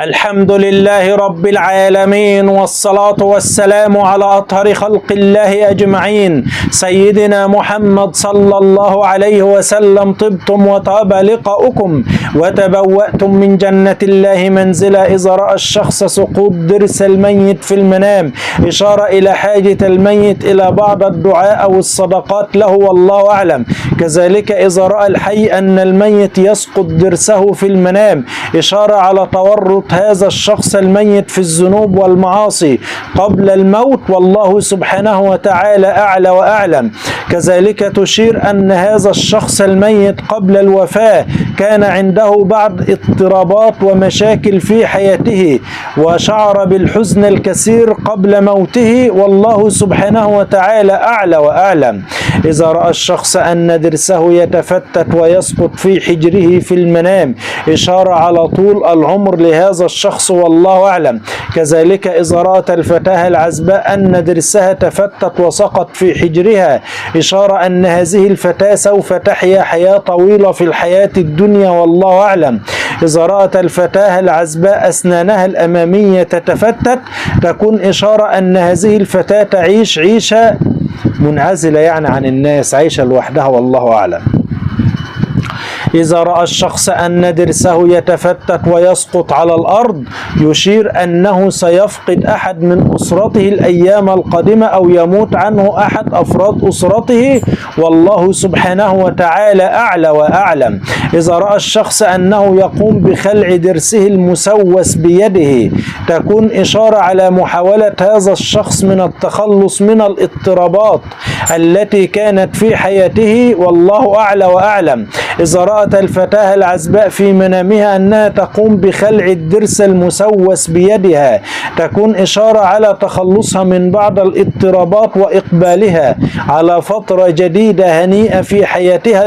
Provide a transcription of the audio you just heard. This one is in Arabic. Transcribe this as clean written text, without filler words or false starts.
الحمد لله رب العالمين، والصلاة والسلام على أطهر خلق الله أجمعين، سيدنا محمد صلى الله عليه وسلم. طبتم وطاب لقاؤكم وتبوأتم من جنة الله منزلا. إذا رأى الشخص سقوط ضرس الميت في المنام إشارة إلى حاجة الميت إلى بعض الدعاء أو الصدقات له، والله أعلم. كذلك إذا رأى الحي أن الميت يسقط ضرسه في المنام إشارة على تورط هذا الشخص الميت في الذنوب والمعاصي قبل الموت، والله سبحانه وتعالى أعلى وأعلم. كذلك تشير أن هذا الشخص الميت قبل الوفاة كان عنده بعض اضطرابات ومشاكل في حياته، وشعر بالحزن الكثير قبل موته، والله سبحانه وتعالى أعلى وأعلم. إذا رأى الشخص أن ضرسه يتفتت ويسقط في حجره في المنام إشارة على طول العمر لهذا الشخص، والله أعلم. كذلك إذا رأت الفتاة العزباء أن ضرسها تفتت وسقط في حجرها إشارة أن هذه الفتاة سوف تحيا حياة طويلة في الحياة الدنيا، والله أعلم. إذا رأت الفتاة العزباء أسنانها الأمامية تتفتت تكون إشارة أن هذه الفتاة تعيش عيشة منعزلة، يعني عن الناس، عيشة لوحدها، والله أعلم. إذا رأى الشخص أن ضرسه يتفتت ويسقط على الأرض يشير أنه سيفقد أحد من أسرته الأيام القادمة أو يموت عنه أحد أفراد أسرته، والله سبحانه وتعالى أعلى وأعلم. إذا رأى الشخص أنه يقوم بخلع ضرسه المسوس بيده تكون إشارة على محاولة هذا الشخص من التخلص من الاضطرابات التي كانت في حياته، والله أعلى وأعلم. إذا رأت الفتاة العزباء في منامها أنها تقوم بخلع الضرس المسوس بيدها تكون إشارة على تخلصها من بعض الاضطرابات وإقبالها على فترة جديدة هنيئة في حياتها